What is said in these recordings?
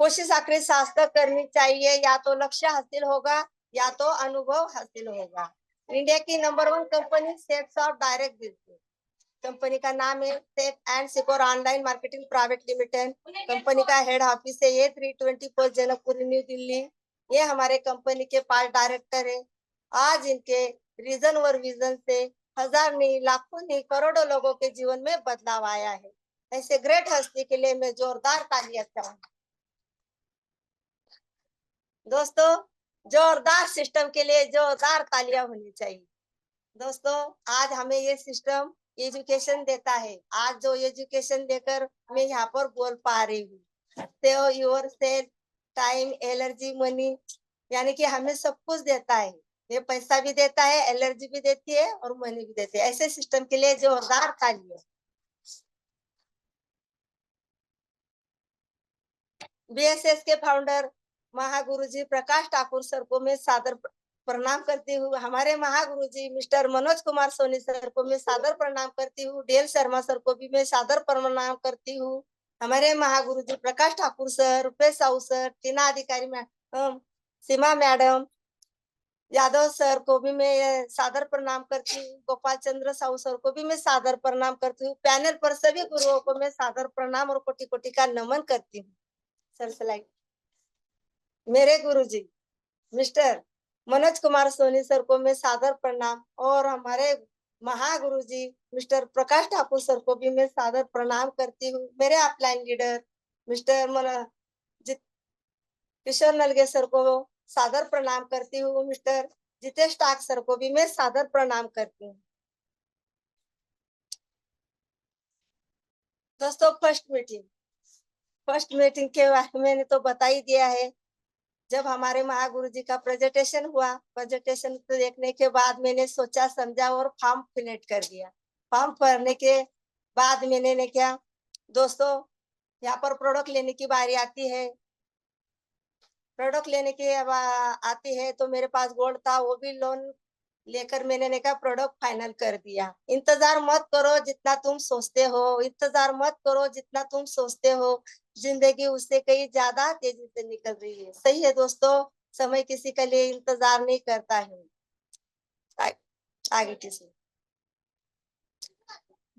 कोशिश आखिरी सांस तक करनी चाहिए, या तो लक्ष्य हासिल होगा या तो अनुभव हासिल होगा। इंडिया की number 1 company safes of direct business. Company का नाम है safe and secure online marketing private limited. Company का हेड ऑफिस है ये 324 जनकपुरी न्यू दिल्ली। ये हमारे कंपनी के 5 डायरेक्टर है। आज इनके रीजन और विजन से हजार नहीं, लाखों नहीं, करोड़ों लोगों के जीवन में बदलाव आया है। ऐसे ग्रेट हस्ती के लिए मैं जोरदार तालियां चाहूंगी। दोस्तों, जोरदार सिस्टम के लिए जोरदार तालियां होनी चाहिए। दोस्तों, आज हमें ये सिस्टम एजुकेशन देता है। आज जो एजुकेशन देकर मैं यहाँ पर बोल पा रही हूँ। Save your self, time, allergy, money, यानी कि हमें सब कुछ देता है। ये पैसा भी देता है, एलर्जी भी देती है और मनी भी देती है। ऐसे सिस्टम के लिए जोरदार तालियां। बीएसएस के फाउंडर महागुरु जी प्रकाश ठाकुर सर को मैं सादर प्रणाम करती हूँ। हमारे महागुरु जी मिस्टर मनोज कुमार सोनी सर को मैं सादर प्रणाम करती हूँ। डीएल शर्मा सर को भी मैं सादर प्रणाम करती हूँ। हमारे महागुरु जी प्रकाश ठाकुर सर, रुपेश साहू सर, टीना अधिकारी मैडम, सीमा मैडम, यादव सर को भी मैं सादर प्रणाम करती हूँ। गोपाल चंद्र साहू सर को भी मैं सादर प्रणाम करती हूँ। पैनल पर सभी गुरुओं को मैं सादर प्रणाम और कोटि कोटि का नमन करती हूँ। Sir slide. मेरे गुरुजी मिस्टर मनोज कुमार सोनी सर को मैं सादर प्रणाम, और हमारे महागुरु जी मिस्टर प्रकाश ठाकुर सर को भी मैं सादर प्रणाम करती हूँ। मेरे अपलाइन लीडर मिस्टर किशोर नलगे सर को सादर प्रणाम करती हूँ। मिस्टर जितेश टाक सर को भी मैं सादर प्रणाम करती हूँ। दोस्तों, फर्स्ट मीटिंग के बारे में मैंने तो बता ही दिया है। जब हमारे महागुरु जी का प्रेजेंटेशन हुआ, प्रेजेंटेशन देखने के बाद मैंने सोचा समझा और फॉर्म फिलेट कर दिया। फॉर्म भरने के बाद मैंने ने क्या, दोस्तों, यहाँ पर प्रोडक्ट लेने की बारी आती है। प्रोडक्ट लेने की आती है तो मेरे पास गोल्ड था, वो भी लोन लेकर मैंने ने कहा प्रोडक्ट फाइनल कर दिया। इंतजार मत करो जितना तुम सोचते हो, इंतजार मत करो जितना तुम सोचते हो। जिंदगी उससे कहीं ज्यादा तेजी से निकल रही है। सही है दोस्तों, समय किसी के लिए इंतजार नहीं करता है। आगे किसी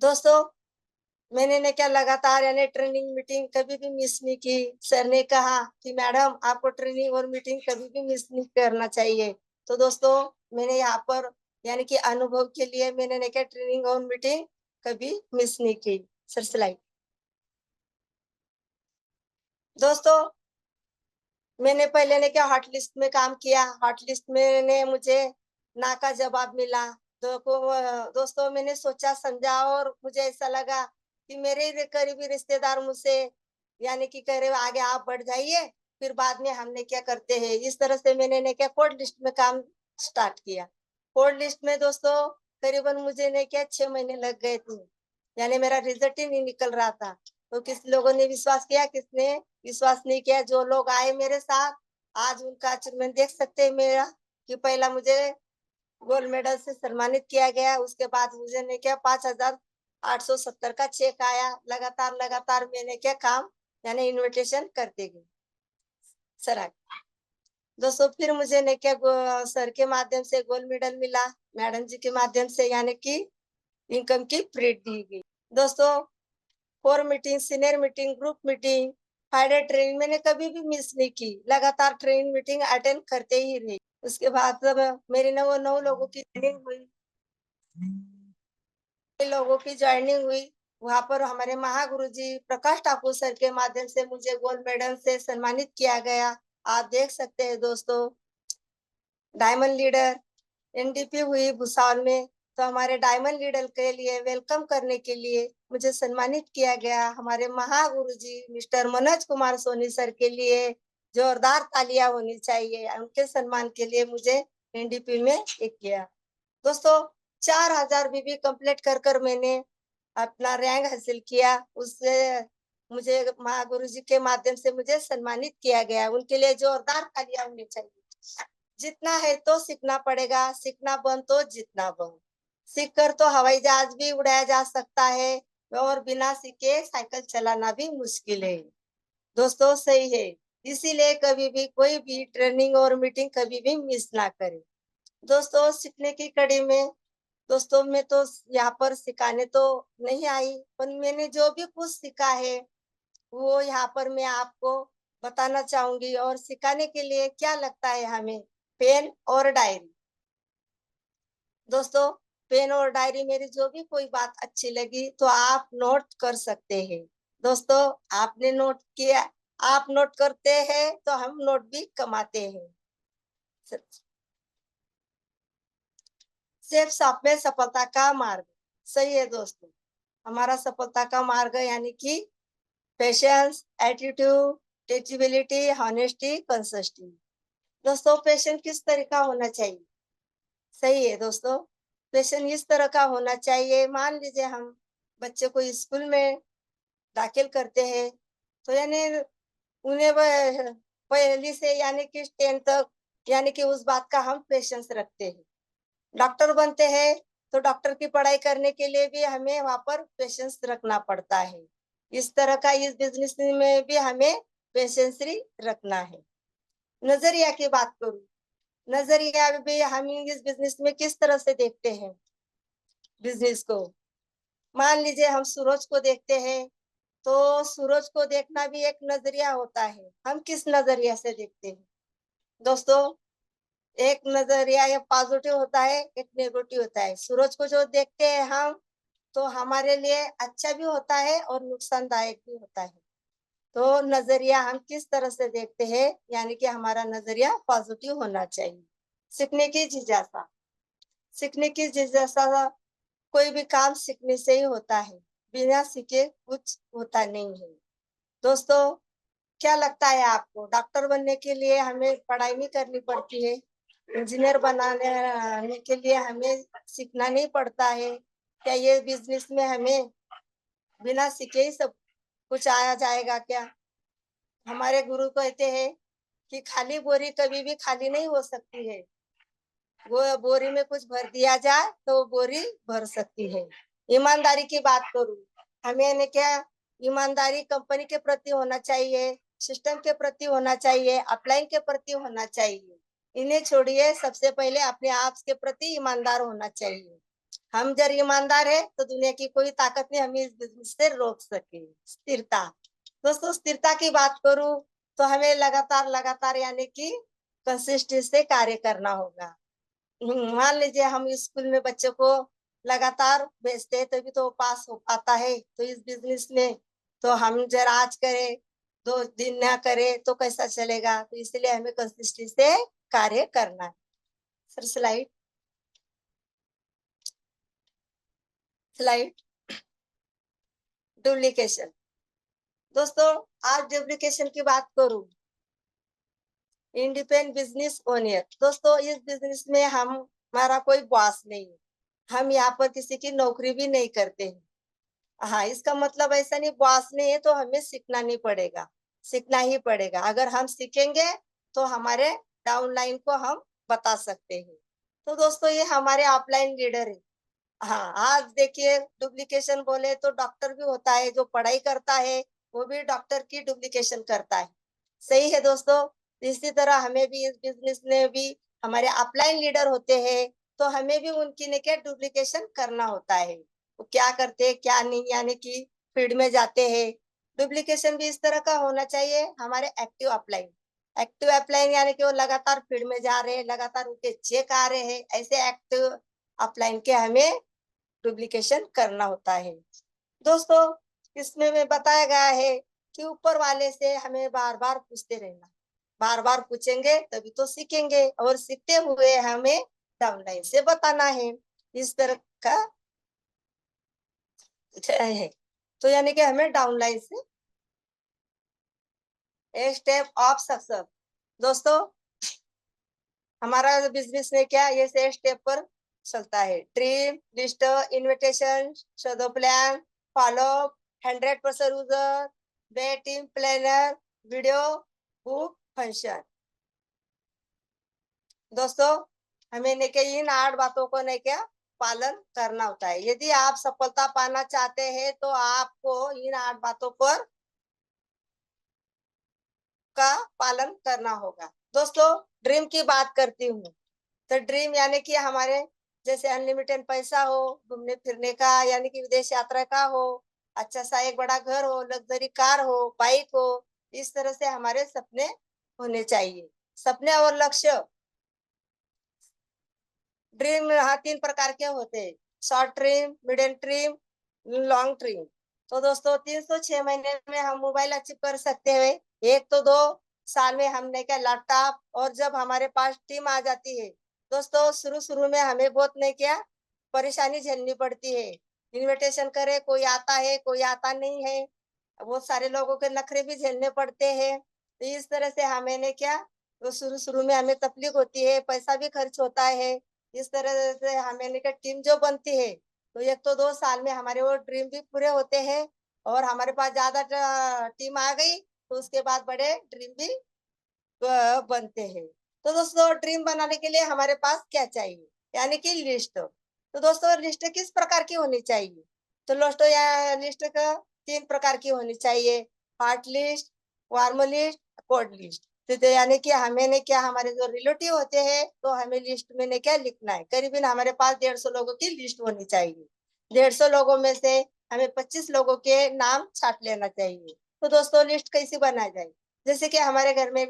दोस्तों, मैंने ने क्या लगातार यानी ट्रेनिंग मीटिंग कभी भी मिस नहीं की। सर ने कहा कि मैडम आपको ट्रेनिंग और मीटिंग कभी भी मिस नहीं करना चाहिए। तो दोस्तों, मैंने यहाँ पर यानी कि अनुभव के लिए मैंने ने क्या ट्रेनिंग और मीटिंग कभी मिस नहीं की। Sir slide. दोस्तों, मैंने पहले ने क्या हॉट लिस्ट में काम किया। हॉट लिस्ट में ने मुझे ना का जवाब मिला। दोस्तों, मैंने सोचा समझा और मुझे ऐसा लगा कि मेरे करीबी रिश्तेदार मुझसे यानी कि कह रहे आगे आप बढ़ जाइए, फिर बाद में हमने क्या करते हैं। इस तरह से मैंने ने क्या कोड लिस्ट में काम स्टार्ट किया। कोड लिस्ट में दोस्तों करीबन मुझे ने क्या 6 महीने लग गए थे, यानी मेरा रिजल्ट ही नहीं निकल रहा था। तो किस लोगों ने विश्वास किया, किसने विश्वास नहीं किया। जो लोग आए मेरे साथ, आज उनका अचीवमेंट देख सकते हैं मेरा, कि पहला मुझे गोल्ड मेडल से सम्मानित किया गया। उसके बाद मुझे ने क्या 5,870 का चेक आया। लगातार लगातार मैंने क्या काम यानी इन्विटेशन करते गए। सर दोस्तों, फिर मुझे ने क्या सर के माध्यम से गोल्ड मेडल मिला। मैडम जी के माध्यम से यानी कि इनकम की प्रिंट दी गई। दोस्तों, core meeting, senior meeting, group meeting, Friday training मैंने कभी भी मिस नहीं की। लगातार ट्रेनिंग मीटिंग अटेंड करते ही रही। उसके बाद जब मेरी 9 लोगों की ट्रेनिंग हुई, लोगों की ज्वाइनिंग हुई, वहां पर हमारे महागुरु जी प्रकाश ठाकुर सर के माध्यम से मुझे गोल्ड मेडल से सम्मानित किया गया। आप देख सकते हैं दोस्तों, डायमंड लीडर एनडीपी हुई भुसावल में। तो हमारे डायमंड लीडर के लिए वेलकम करने के लिए मुझे सम्मानित किया गया। हमारे महागुरु जी मिस्टर मनोज कुमार सोनी सर के लिए जोरदार तालियां होनी चाहिए। उनके सम्मान के लिए मुझे एनडीपी में एक किया। दोस्तों, 4,000 बीबी कंप्लीट कर मैंने अपना रैंक हासिल किया। उससे मुझे महागुरु जी के माध्यम से मुझे सम्मानित किया गया। उनके लिए जोरदार तालियां होनी चाहिए। जितना है तो सीखना पड़ेगा, सीखना बंद तो जितना बंद। सीख कर तो हवाई जहाज भी उड़ाया जा सकता है, और बिना सीखे साइकिल चलाना भी मुश्किल है। दोस्तों, सही है। इसीलिए कभी भी कोई भी ट्रेनिंग और मीटिंग कभी भी मिस ना करें। दोस्तों, सीखने की कड़ी में दोस्तों मैं तो यहाँ पर सिखाने तो नहीं आई, पर मैंने जो भी कुछ सीखा है वो यहाँ पर मैं आपको बताना चाहूंगी। और सिखाने के लिए क्या लगता है हमें, पेन और डायरी। दोस्तों, पेन और डायरी, मेरी जो भी कोई बात अच्छी लगी तो आप नोट कर सकते हैं। दोस्तों, आपने नोट किया, आप नोट करते हैं तो हम नोट भी कमाते हैं। सिर्फ साथ में सफलता का मार्ग, सही है दोस्तों। हमारा सफलता का मार्ग यानी कि पेशेंस, एटीट्यूड, टीचिबिलिटी, हॉनेस्टी, कंसिस्टेंसी। दोस्तों, पेशेंस किस तरह का होना चाहिए? सही है दोस्तों, पेशेंस इस तरह का होना चाहिए। मान लीजिए हम बच्चे को स्कूल में दाखिल करते हैं, तो यानी उन्हें पहली से यानी कि 10 तक यानी कि उस बात का हम पेशेंस रखते हैं। डॉक्टर बनते हैं तो डॉक्टर की पढ़ाई करने के लिए भी हमें वहां पर पेशेंस रखना पड़ता है। इस तरह का इस बिजनेस में भी हमें पेशेंस रखना है। नजरिया की बात करूं, नजरिया भी हम इस बिजनेस में किस तरह से देखते हैं बिजनेस को। मान लीजिए हम सूरज को देखते हैं, तो सूरज को देखना भी एक नजरिया होता है। हम किस नजरिया से देखते हैं दोस्तों? एक नजरिया या पॉजिटिव होता है, एक नेगेटिव होता है। सूरज को जो देखते हैं हम, तो हमारे लिए अच्छा भी होता है और नुकसानदायक भी होता है। तो नजरिया हम किस तरह से देखते हैं, यानी कि हमारा नजरिया पॉजिटिव होना चाहिए। सीखने की जिज्ञासा, सीखने की जिज्ञासा, कोई भी काम सीखने से ही होता है, बिना सीखे कुछ होता नहीं है। दोस्तों, क्या लगता है आपको, डॉक्टर बनने के लिए हमें पढ़ाई नहीं करनी पड़ती है? इंजीनियर बनाने के लिए हमें सीखना नहीं पड़ता है? क्या ये बिजनेस में हमें बिना सीखे ही सब कुछ आया जाएगा क्या? हमारे गुरु कहते हैं कि खाली बोरी कभी भी खाली नहीं हो सकती है। वो बोरी में कुछ भर दिया जाए तो बोरी भर सकती है। ईमानदारी की बात करूं, हमें ने क्या, ईमानदारी कंपनी के प्रति होना चाहिए, सिस्टम के प्रति होना चाहिए, अपलाइन के प्रति होना चाहिए। इन्हें छोड़िए, सबसे पहले अपने आप के प्रति ईमानदार होना चाहिए। हम जब ईमानदार है तो दुनिया की कोई ताकत नहीं हमें इस बिजनेस से रोक सके। स्थिरता, दोस्तों स्थिरता की बात करूं तो हमें लगातार लगातार यानी कि कंसिस्टेंसी से कार्य करना होगा। मान लीजिए हम स्कूल में बच्चों को लगातार भेजते हैं तभी तो वो पास हो पाता है। तो इस बिजनेस में तो हम जरा आज करें, 2 दिन ना करे तो कैसा चलेगा? तो इसलिए हमें कंसिस्टेंसी से कार्य करना है। Sir slide, slide. डुप्लीकेशन, दोस्तों आज डुप्लीकेशन की बात करूं, इंडिपेंडेंट बिजनेस ओनर। दोस्तों, इस बिजनेस में हम हमारा कोई बॉस नहीं है, हम यहाँ पर किसी की नौकरी भी नहीं करते हैं। हाँ, इसका मतलब ऐसा नहीं बॉस नहीं है तो हमें सीखना नहीं पड़ेगा, सीखना ही पड़ेगा। अगर हम सीखेंगे तो हमारे डाउनलाइन को हम बता सकते हैं। तो दोस्तों, ये हमारे ऑफलाइन लीडर है। हाँ, आज देखिए डुप्लीकेशन बोले तो डॉक्टर भी होता है जो पढ़ाई करता है, वो भी डॉक्टर की डुप्लीकेशन करता है। सही है दोस्तों। इसी तरह हमें भी इस बिजनेस में भी हमारे अपलाइन लीडर होते हैं, तो हमें भी उनकी ने क्या डुप्लीकेशन करना होता है। वो क्या करते हैं क्या नहीं, यानी कि फील्ड में जाते हैं। डुप्लीकेशन भी इस तरह का होना चाहिए, हमारे एक्टिव अपलाइन। एक्टिव अपलाइन यानी कि वो लगातार फील्ड में जा रहे हैं, लगातार उनके चेक आ रहे हैं, ऐसे एक्टिव अपलाइन के हमें डुप्लीकेशन करना होता है। दोस्तों, इसमें में बताया गया है कि ऊपर वाले से हमें बार बार पूछते रहना, बार बार पूछेंगे तभी तो सीखेंगे, और सीखते हुए हमें डाउनलाइन से बताना है। इस तरह का है। तो यानी कि हमें डाउनलाइन से एक स्टेप ऑफ सक्सेस। दोस्तों, हमारा बिजनेस में क्या ये से स्टेप पर चलता है, dream list, invitation, shadow plan, follow, 100% user, बे team planner, video, book, function. दोस्तों, हमें ने क्या इन 8 बातों को ने क्या पालन करना होता है। यदि आप सफलता पाना चाहते हैं तो आपको इन 8 बातों पर का पालन करना होगा। दोस्तों, ड्रीम की बात करती हूँ, तो ड्रीम यानी कि हमारे जैसे अनलिमिटेड पैसा हो, घूमने फिरने का यानी कि विदेश यात्रा का हो, अच्छा सा एक बड़ा घर हो, लग्जरी कार हो, बाइक हो, इस तरह से हमारे सपने होने चाहिए। सपने और लक्ष्य, ड्रीम हाँ 3 प्रकार के होते हैं, short dream, medium dream, long dream. तो दोस्तों 306 महीने में हम मोबाइल अचीव कर सकते हैं, 1 तो 2 साल में हमने क्या लैपटॉप, और जब हमारे पास टीम आ जाती है दोस्तों, शुरू शुरू में हमें बहुत नहीं क्या परेशानी झेलनी पड़ती है। इनविटेशन करे, कोई आता है कोई आता नहीं है, बहुत सारे लोगों के नखरे भी झेलने पड़ते हैं। तो इस तरह से हमें ने क्या, तो शुरू शुरू में हमें तकलीफ होती है, पैसा भी खर्च होता है। इस तरह से हमें ने क्या टीम जो बनती है, तो 1 तो 2 साल में हमारे वो ड्रीम भी पूरे होते हैं, और हमारे पास ज्यादा टीम आ गई तो उसके बाद बड़े ड्रीम भी बनते हैं। तो दोस्तों, ड्रीम बनाने के लिए हमारे पास क्या चाहिए, यानी कि लिस्ट। तो दोस्तों, लिस्ट किस प्रकार की होनी चाहिए, तो दोस्तों या लिस्ट का 3 प्रकार की होनी चाहिए, hot list, warm list, cold list. तो यानी कि हमें ने क्या, हमारे जो रिलेटिव होते हैं तो हमें लिस्ट में ने क्या लिखना है, करीबन हमारे पास 150 लोगों की लिस्ट होनी चाहिए। 150 लोगों में से हमें 25 लोगों के नाम छाट लेना चाहिए। तो दोस्तों, लिस्ट कैसे बनाई जाए, जैसे कि हमारे घर में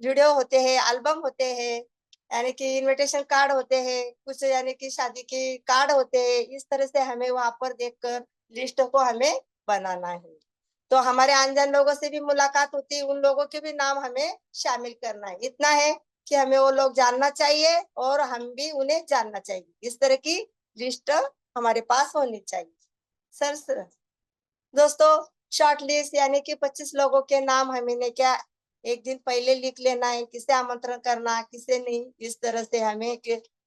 वीडियो होते हैं, एल्बम होते हैं, यानी कि इनविटेशन कार्ड होते हैं, कुछ यानी कि शादी के कार्ड होते हैं। इस तरह से हमें वहां पर देखकर लिस्ट को हमें बनाना है। तो हमारे अनजान लोगों से भी मुलाकात होती है, उन लोगों के भी नाम हमें शामिल करना है। इतना है कि हमें वो लोग जानना चाहिए और हम भी उन्हें जानना चाहिए। इस तरह की लिस्ट हमारे पास होनी चाहिए। सर दोस्तों, शॉर्ट लिस्ट यानी कि 25 लोगों के नाम हमें ने क्या एक दिन पहले लिख लेना है, किसे आमंत्रण करना किसे नहीं, इस तरह से हमें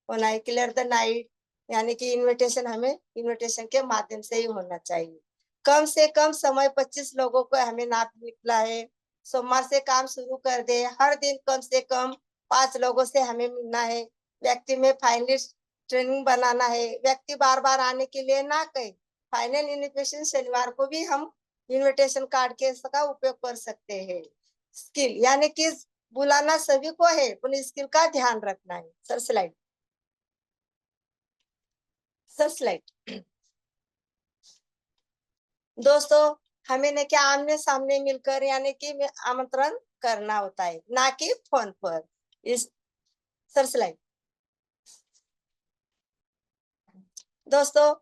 होना है। क्लियर द नाइट, यानी कि इनविटेशन हमें इनविटेशन के माध्यम से ही होना चाहिए। कम से कम समय 25 लोगों को हमें नाम निकला है। सोमवार से काम शुरू कर दे, हर दिन कम से कम 5 लोगों से हमें मिलना है। व्यक्ति में फाइनलिस्ट ट्रेनिंग बनाना है, व्यक्ति बार बार आने के लिए ना कहे। फाइनल इन्विटेशन शनिवार को भी हम इन्विटेशन कार्ड के का उपयोग कर सकते हैं। स्किल यानी कि बुलाना सभी को है, पर स्किल का ध्यान रखना है। सर स्लाइड दोस्तों, हमें ने क्या आमने सामने मिलकर यानी कि आमंत्रण करना होता है, ना कि फोन पर। इस सर स्लाइड दोस्तों,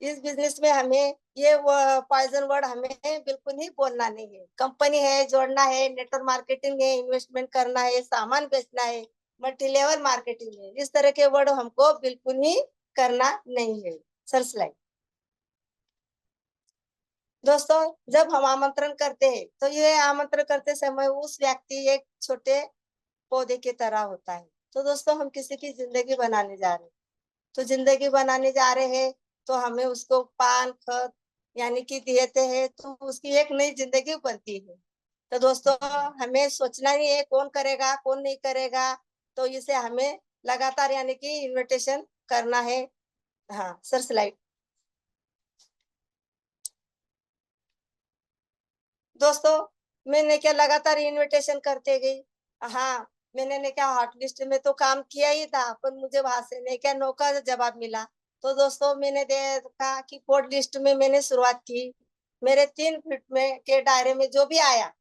इस बिजनेस में हमें ये पॉइजन वर्ड हमें बिल्कुल ही बोलना नहीं है। कंपनी है, जोड़ना है, नेटवर्क मार्केटिंग है, इन्वेस्टमेंट करना है, सामान बेचना है, मल्टी लेवल मार्केटिंग है, इस तरह के वर्ड हमको बिल्कुल ही करना नहीं है। सर स्लाइड दोस्तों, जब हम आमंत्रण करते हैं तो ये आमंत्रण करते समय उस व्यक्ति एक छोटे पौधे की तरह होता है। तो दोस्तों, हम किसी की जिंदगी बनाने जा रहे हैं, तो जिंदगी बनाने जा रहे हैं तो हमें उसको पान खत यानी कि देते हैं, तो उसकी एक नई जिंदगी बनती है। तो दोस्तों, हमें सोचना ही है कौन करेगा कौन नहीं करेगा, तो इसे हमें लगातार यानी कि इनविटेशन करना है। हाँ सर स्लाइड दोस्तों, मैंने क्या लगातार इनविटेशन करते गई। हाँ, मैंने ने क्या हॉट लिस्ट में तो काम किया ही था, पर मुझे वहां से ने क्या नौका जवाब मिला। तो दोस्तों, मैंने देखा कि कोड लिस्ट में मैंने शुरुआत की। मेरे 3 फीट में के दायरे में जो भी आया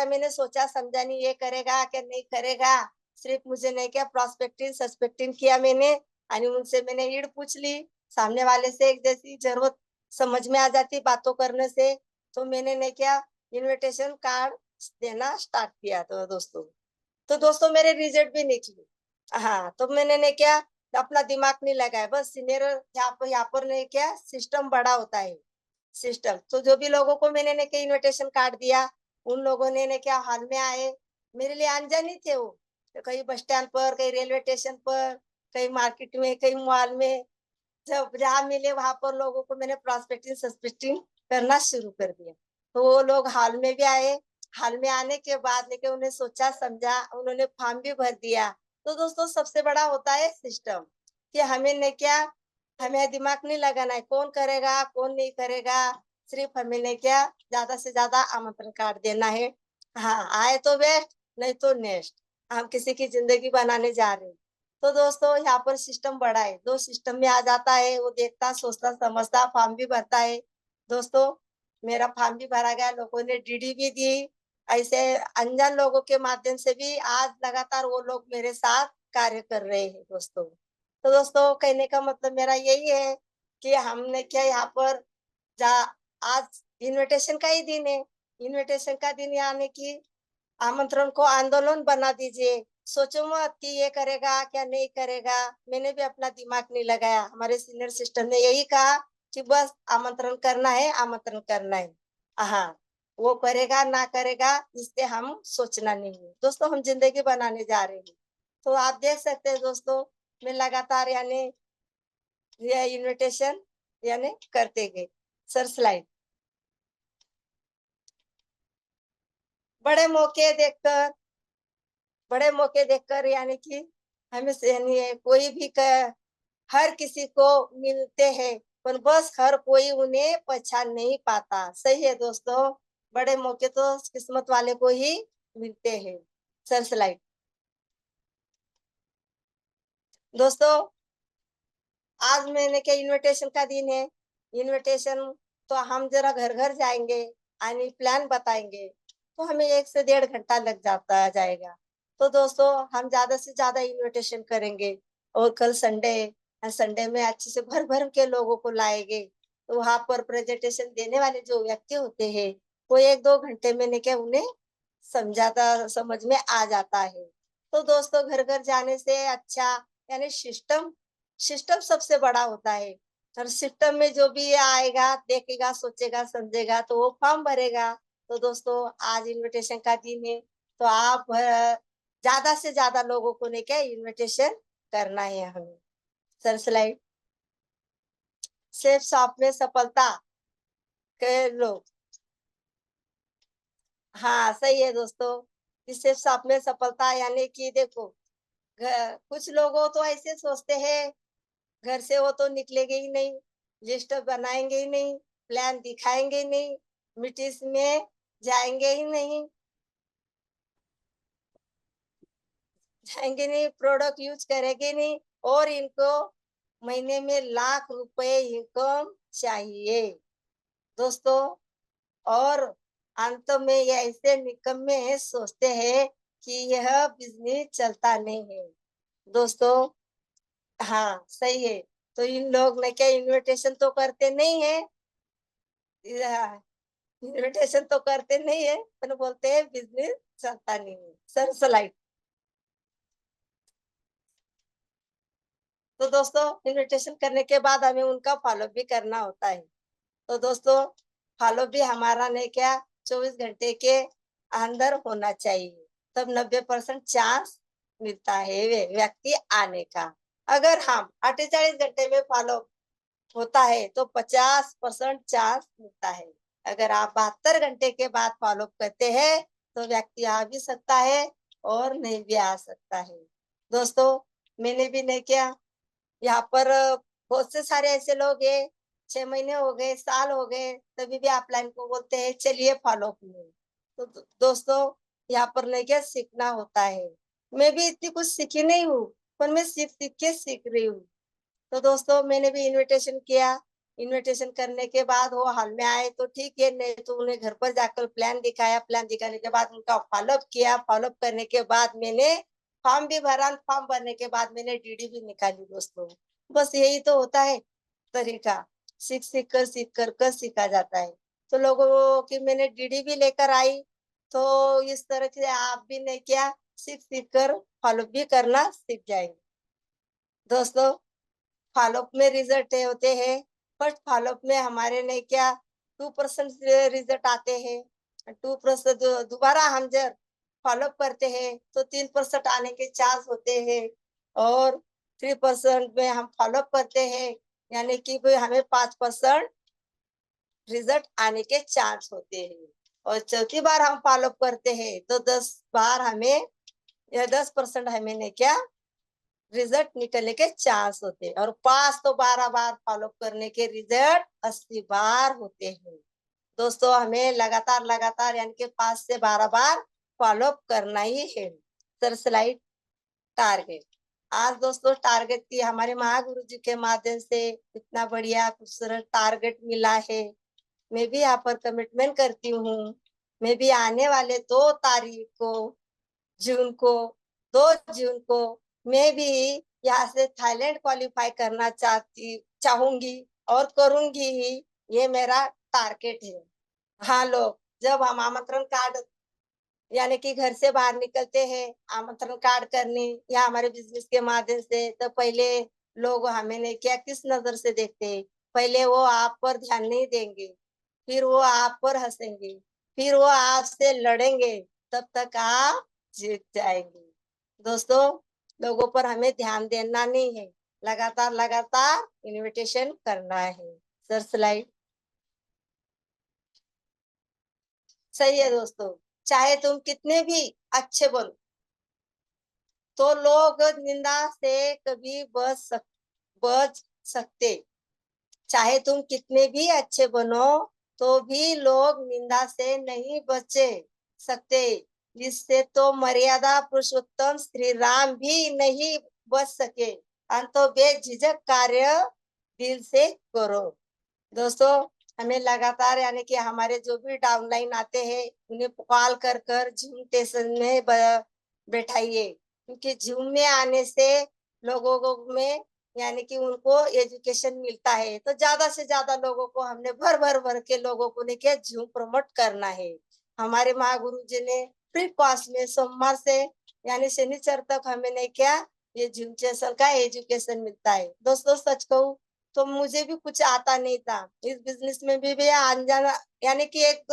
मैंने सोचा समझा नहीं ये करेगा क्या नहीं करेगा। सिर्फ मुझे नहीं क्या प्रोस्पेक्टिंग सस्पेक्टिंग किया मैंने, और उनसे मैंने ईड़ पूछ ली। सामने वाले से एक जैसी जरूरत समझ में आ जाती बातों करने से। तो मैंने नहीं क्या इनविटेशन कार्ड देना स्टार्ट किया। तो दोस्तों मेरे रिजल्ट भी निकले। हाँ, तो मैंने ने क्या अपना दिमाग नहीं लगाया, बस सीनियर यहाँ पर ने क्या सिस्टम बड़ा होता है। सिस्टम तो जो भी लोगों को मैंने ने क्या इनविटेशन कार्ड दिया, उन लोगों ने क्या हॉल में आए। मेरे लिए अनजान ही थे वो, तो कहीं बस स्टैंड पर, कहीं रेलवे स्टेशन पर, कहीं मार्केट में, कहीं मॉल में, जब जहाँ मिले वहां पर लोगों को मैंने प्रोस्पेक्टिंग सस्पेक्टिंग करना शुरू कर दिया। तो वो लोग हॉल में भी आए। हॉल में आने के बाद लेके उन्हें सोचा समझा, उन्होंने फॉर्म भी भर दिया। तो दोस्तों, सबसे बड़ा होता है सिस्टम, कि हमें ने क्या हमें दिमाग नहीं लगाना है कौन करेगा कौन नहीं करेगा। सिर्फ हमें ने क्या ज्यादा से ज्यादा आमंत्रण कार्ड देना है। हाँ, आए तो बेस्ट, नहीं तो नेक्स्ट। हम किसी की जिंदगी बनाने जा रहे हैं। तो दोस्तों यहाँ पर सिस्टम बड़ा है, जो सिस्टम में आ जाता है वो देखता सोचता समझता फॉर्म भी भरता है। दोस्तों मेरा फॉर्म भी भरा गया, लोगों ने डीडी भी दी। ऐसे अनजान लोगों के माध्यम से भी आज लगातार वो लोग मेरे साथ कार्य कर रहे हैं दोस्तों। तो दोस्तों कहने का मतलब मेरा यही है कि हमने क्या यहाँ पर जा आज इनविटेशन का ही दिन है। इनविटेशन का दिन यानी कि आमंत्रण को आंदोलन बना दीजिए। सोचो मत कि ये करेगा क्या नहीं करेगा। मैंने भी अपना दिमाग नहीं लगाया, हमारे सीनियर सिस्टर ने यही कहा कि बस आमंत्रण करना है, आमंत्रण करना है। हाँ, वो करेगा ना करेगा इससे हम सोचना नहीं है दोस्तों, हम जिंदगी बनाने जा रहे हैं। तो आप देख सकते हैं दोस्तों, मैं लगातार यानी ये इनविटेशन यानी करते गए। Sir slide. बड़े मौके देखकर बड़े मौके देखकर यानी कि हमें यानी कोई भी हर किसी को मिलते हैं, पर बस हर कोई उन्हें पहचान नहीं पाता। सही है दोस्तों, बड़े मौके तो किस्मत वाले को ही मिलते हैं। Sir slide. दोस्तों आज मैंने क्या इनविटेशन का दिन है। इनविटेशन तो हम जरा घर घर जाएंगे यानी प्लान बताएंगे, तो हमें 1 से 1.5 घंटा लग जाएगा। तो दोस्तों हम ज्यादा से ज्यादा इनविटेशन करेंगे। और कल संडे है, संडे में अच्छे से भर भर के लोगों को लाएंगे। तो वहां पर प्रेजेंटेशन देने वाले जो व्यक्ति होते हैं वो 1-2 घंटे में क्या उन्हें समझाता समझ में आ जाता है। तो दोस्तों घर घर जाने से अच्छा यानी सिस्टम सिस्टम सबसे बड़ा होता है। और सिस्टम में जो भी आएगा देखेगा सोचेगा समझेगा तो वो फॉर्म भरेगा। तो दोस्तों आज इनविटेशन का दिन है, तो आप ज्यादा से ज्यादा लोगों को ने क्या इनविटेशन करना है हमें। Sir slide. सेफ शॉप में सफलता के लोग। हाँ सही है दोस्तों, इस सेफ शॉप में सफलता यानी कि देखो कुछ लोगों तो ऐसे सोचते हैं घर से वो तो निकलेंगे ही नहीं, लिस्ट बनाएंगे ही नहीं, प्लान दिखाएंगे ही नहीं, मीटिंग में जाएंगे ही नहीं, जाएंगे नहीं, प्रोडक्ट यूज करेंगे नहीं, और इनको महीने में लाख रुपए इनकम चाहिए दोस्तों। और अंत में ये ऐसे निकम्मे सोचते हैं कि यह बिजनेस चलता नहीं है दोस्तों। हाँ सही है। तो इन लोग ने क्या इन्विटेशन तो करते नहीं है, इन्विटेशन तो करते नहीं है पर बोलते हैं बिजनेस चलता नहीं है। Sir slide. तो दोस्तों इन्विटेशन करने के बाद हमें उनका फॉलो भी करना होता है। तो दोस्तों फॉलो भी हमारा ने क्या 24 घंटे के अंदर होना चाहिए, तब 90% चांस मिलता है वे व्यक्ति आने का। अगर हम 48 घंटे में फॉलो होता है तो 50% चांस मिलता है। अगर आप 72 घंटे के बाद फॉलो करते हैं तो व्यक्ति आ भी सकता है और नहीं भी आ सकता है। दोस्तों मैंने भी नहीं किया, यहाँ पर बहुत से सारे ऐसे लोग हैं 6 महीने हो गए साल हो गए तभी भी आप लाइन को बोलते हैं चलिए फॉलो में। तो दोस्तों यहाँ पर नहीं क्या सीखना होता है। मैं भी इतनी कुछ सीखी नहीं हूँ, पर मैं सीख सीख के सीख रही हूँ। तो दोस्तों मैंने भी इनविटेशन किया। इनविटेशन करने के बाद वो हॉल में आए तो ठीक है, नहीं तो उन्हें घर पर जाकर प्लान दिखाया। प्लान दिखाने के बाद उनका फॉलोअप किया। फॉलोअप करने के बाद मैंने फॉर्म भी भरा। फॉर्म भरने के बाद मैंने डीडी भी निकाली दोस्तों। बस यही तो होता है तरीका, सीख कर सीखा जाता है। तो लोगों की मैंने डीडी भी लेकर आई। तो इस तरह से आप भी ने क्या सीख सीख कर फॉलो भी करना सीख जाएंगे दोस्तों। फॉलोअप में रिजल्ट होते हैं, फर्स्ट फॉलोअप में हमारे ने क्या 2% रिजल्ट आते हैं। 2% दोबारा हम जब फॉलोअप करते हैं तो 3% आने के चांस होते हैं। और 3% में हम फॉलोअप करते हैं यानी कि कोई हमें 5% रिजल्ट आने के चांस होते हैं। और चौथी बार हम फॉलोअप करते हैं तो 10 बार हमें या 10% हमें ने क्या रिजल्ट निकलने के चांस होते हैं। और पास तो 12 बार फॉलो करने के रिजल्ट 80 बार होते हैं। दोस्तों हमें लगातार लगातार यानी कि 5 से 12 बार फॉलो अप करना ही है। Sir slide target. आज दोस्तों टारगेट की हमारे महागुरु जी के माध्यम से इतना बढ़िया खूबसूरत टारगेट मिला है। मैं भी यहाँ पर कमिटमेंट करती हूँ। मैं भी आने वाले 2 तारीख को जून को 2 जून को मैं भी यहाँ से थाईलैंड क्वालिफाई करना चाहूंगी और करूंगी ही। ये मेरा टारगेट है। हाँ लोग जब हम आमंत्रण कार्ड यानी कि घर से बाहर निकलते हैं आमंत्रण कार्ड करने या हमारे बिजनेस के माध्यम से, तो पहले लोग हमें नहीं क्या किस नजर से देखते हैं। पहले वो आप पर ध्यान नहीं देंगे, फिर वो आप पर हंसेंगे, फिर वो आपसे लड़ेंगे, तब तक आप जीत जाएंगे। दोस्तों लोगों पर हमें ध्यान देना नहीं है, लगातार लगातार इन्विटेशन करना है। Sir slide. सही है दोस्तों। चाहे तुम कितने भी अच्छे बनो, तो लोग निंदा से कभी बच सकते। चाहे तुम कितने भी अच्छे बनो, तो भी लोग निंदा से नहीं बचे सकते। इससे तो मर्यादा पुरुषोत्तम श्री राम भी नहीं बच सके। अंतो बेझिझक कार्य दिल से करो। दोस्तों हमें लगातार यानी कि हमारे जो भी डाउनलाइन आते हैं उन्हें कॉल कर कर जूम स्टेशन में बैठाइए, क्योंकि जूम में आने से लोगों को में यानी कि उनको एजुकेशन मिलता है। तो ज्यादा से ज्यादा लोगों को हमने भर भर भर के लोगों को ने क्या जूम प्रमोट करना है। हमारे महागुरु जी ने फ्री कॉस्ट में सोमवार से यानी शनिचर तक हमें नहीं क्या ये जूम सेशन का एजुकेशन मिलता है। दोस्तों सच कहूँ तो मुझे भी कुछ आता नहीं था। इस बिजनेस में भी अनजाना यानी कि एक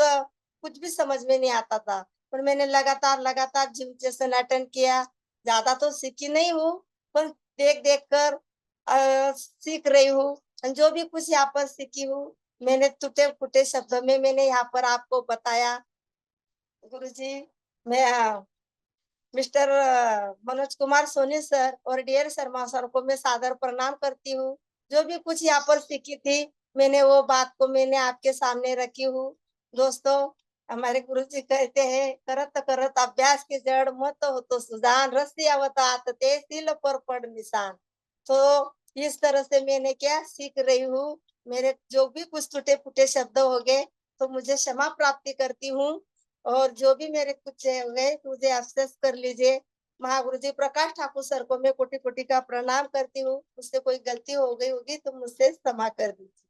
कुछ भी समझ में नहीं आता था। पर मैंने लगातार लगातार जिम सेशन अटेंड किया। ज्यादा तो सीखी नहीं हूँ, पर देख देख कर सीख रही हूँ। जो भी कुछ यहाँ पर सीखी हूँ मैंने टूटे फूटे शब्दों में मैंने यहाँ पर आपको बताया। गुरुजी मैं मिस्टर मनोज कुमार सोनी सर और डीएल शर्मा सर को मैं सादर प्रणाम करती हूँ। जो भी कुछ यहाँ पर सीखी थी मैंने वो बात को मैंने आपके सामने रखी हूँ। दोस्तों हमारे गुरु जी कहते हैं करत करत अभ्यास की जड़ मत हो तो सुजान रस्सी अवतात ते सिल पर पड़ निशान। तो इस तरह से मैंने क्या सीख रही हूँ। मेरे जो भी कुछ टूटे फूटे शब्द हो गए तो मुझे क्षमा प्राप्ति करती हूँ। और जो भी मेरे कुछ हुए मुझे अफसोस कर लीजिए। महागुरु जी प्रकाश ठाकुर सर को मैं कोटि कोटि का प्रणाम करती हूँ। मुझसे कोई गलती हो गई होगी तो मुझसे क्षमा कर दीजिए।